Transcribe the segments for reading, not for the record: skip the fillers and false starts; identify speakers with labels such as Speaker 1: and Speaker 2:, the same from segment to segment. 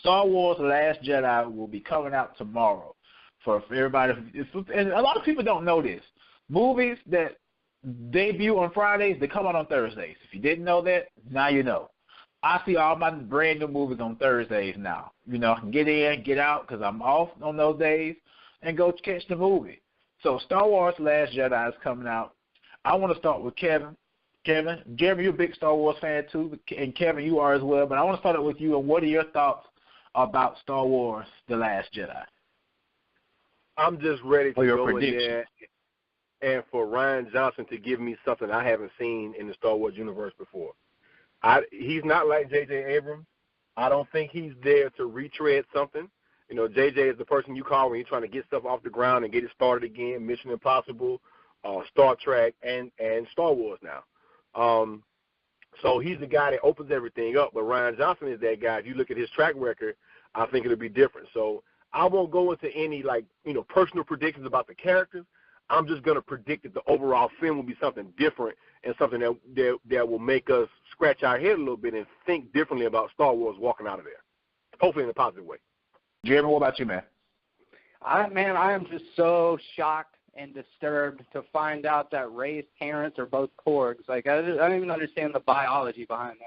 Speaker 1: Star Wars: Last Jedi will be coming out tomorrow for everybody. And a lot of people don't know this. Movies that debut on Fridays, they come out on Thursdays. If you didn't know that, now you know. I see all my brand new movies on Thursdays now. You know, I can get in, get out, because I'm off on those days, and go catch the movie. So Star Wars: Last Jedi is coming out. I want to start with Kevin. Jeremy, you're a big Star Wars fan too, and Kevin, you are as well. But I want to start out with you, and what are your thoughts about Star Wars: The Last Jedi?
Speaker 2: I'm just ready to go in there and for Rian Johnson to give me something I haven't seen in the Star Wars universe before. He's not like J.J. Abrams. I don't think he's there to retread something. You know, J.J. is the person you call when you're trying to get stuff off the ground and get it started again, Mission Impossible, Star Trek, and Star Wars now. So he's the guy that opens everything up, but Rian Johnson is that guy. If you look at his track record, I think it'll be different. So I won't go into any, personal predictions about the characters. I'm just going to predict that the overall film will be something different and something that will make us scratch our head a little bit and think differently about Star Wars walking out of there, hopefully in a positive way.
Speaker 1: Jeremy, what about you, man?
Speaker 3: I am just so shocked and disturbed to find out that Rey's parents are both Porgs. Like, I don't even understand the biology behind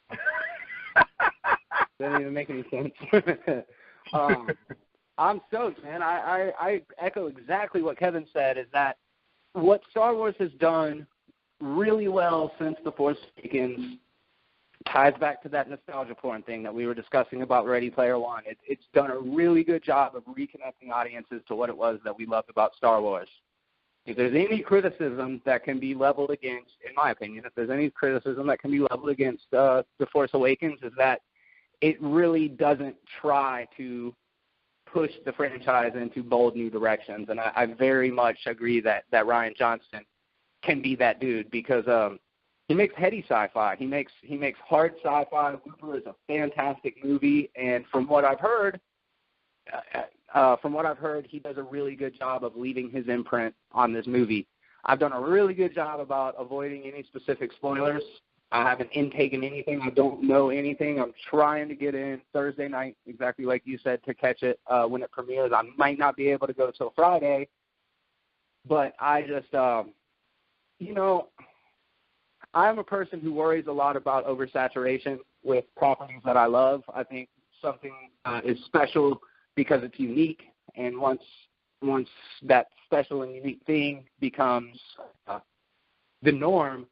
Speaker 3: that. Doesn't even make any sense. I'm stoked, man. I echo exactly what Kevin said, is that what Star Wars has done really well since The Force Awakens ties back to that nostalgia porn thing that we were discussing about Ready Player One. It's done a really good job of reconnecting audiences to what it was that we loved about Star Wars. If there's any criticism that can be leveled against, in my opinion, if there's any criticism that can be leveled against The Force Awakens, is that it really doesn't try to push the franchise into bold new directions. And I very much agree that Rian Johnson can be that dude, because he makes heady sci-fi. He makes hard sci-fi. Looper is a fantastic movie, and from what I've heard, he does a really good job of leaving his imprint on this movie. I've done a really good job about avoiding any specific spoilers. I haven't intaken anything. I don't know anything. I'm trying to get in Thursday night, exactly like you said, to catch it when it premieres. I might not be able to go till Friday, but I just, I'm a person who worries a lot about oversaturation with properties that I love. I think something is special because it's unique, and once that special and unique thing becomes the norm,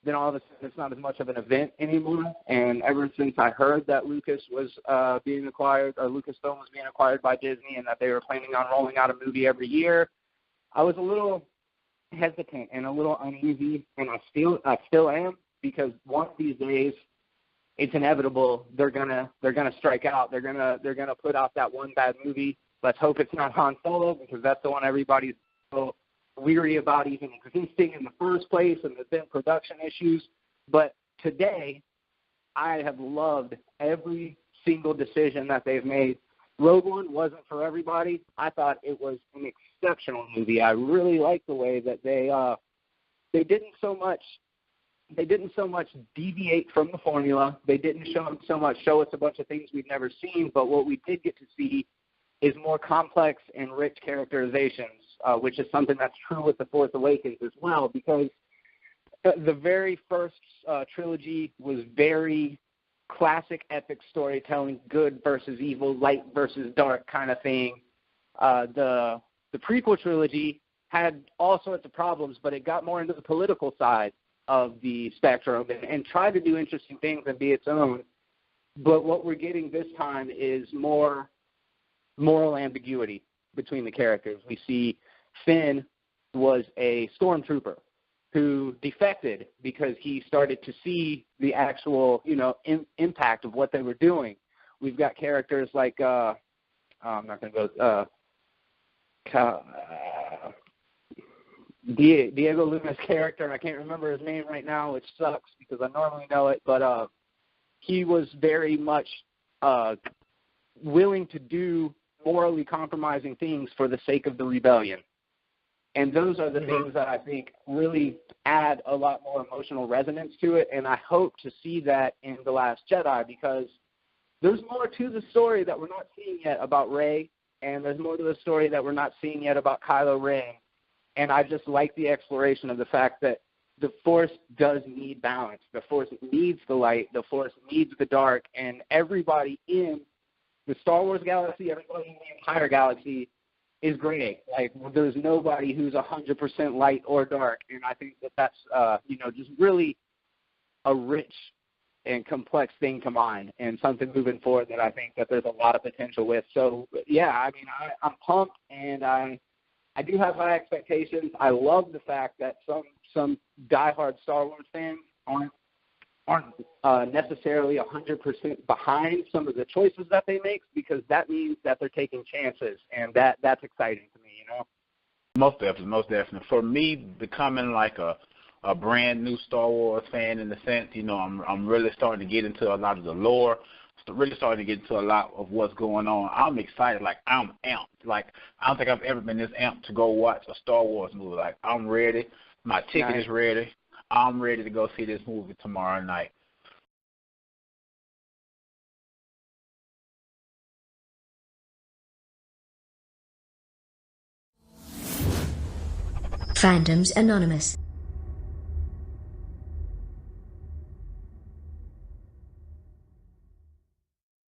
Speaker 3: then all of a sudden it's not as much of an event anymore. And ever since I heard that Lucasfilm was being acquired by Disney, and that they were planning on rolling out a movie every year, I was a little hesitant and a little uneasy, and I still am, because one of these days it's inevitable they're gonna strike out. They're gonna put out that one bad movie. Let's hope it's not Han Solo, because that's the one everybody's so weary about even existing in the first place, and there's been production issues. But today, I have loved every single decision that they've made. Rogue One wasn't for everybody. I thought it was an exceptional movie. I really liked the way that they didn't so much deviate from the formula. They didn't show us a bunch of things we've never seen, but what we did get to see is more complex and rich characterizations, which is something that's true with The Force Awakens as well, because the very first trilogy was very classic epic storytelling, good versus evil, light versus dark kind of thing. The prequel trilogy had all sorts of problems, but it got more into the political side of the spectrum and tried to do interesting things and be its own. But what we're getting this time is more moral ambiguity between the characters. We see Finn was a stormtrooper who defected because he started to see the actual, impact of what they were doing. We've got characters like, I'm not going to go, Diego Luna's character, I can't remember his name right now, which sucks because I normally know it, but he was very much willing to do morally compromising things for the sake of the rebellion. And those are the things that I think really add a lot more emotional resonance to it, and I hope to see that in The Last Jedi, because there's more to the story that we're not seeing yet about Rey, and there's more to the story that we're not seeing yet about Kylo Ren. And I just like the exploration of the fact that the Force does need balance. The Force needs the light. The Force needs the dark. And everybody in the Star Wars galaxy, everybody in the entire galaxy is gray. Like, there's nobody who's 100% light or dark. And I think that that's, just really a rich and complex thing to mine, and something moving forward that I think that there's a lot of potential with. So, yeah, I mean, I'm pumped, and I do have high expectations. I love the fact that some diehard Star Wars fans aren't necessarily 100% behind some of the choices that they make, because that means that they're taking chances, and that's exciting to me,
Speaker 1: Most definitely. For me, becoming like a brand new Star Wars fan, in the sense, I'm really starting to get into a lot of the lore, really starting to get into a lot of what's going on. I'm excited. Like, I'm amped. Like, I don't think I've ever been this amped to go watch a Star Wars movie. Like, I'm ready. My ticket is ready. I'm ready to go see this movie tomorrow night.
Speaker 4: Fandoms Anonymous.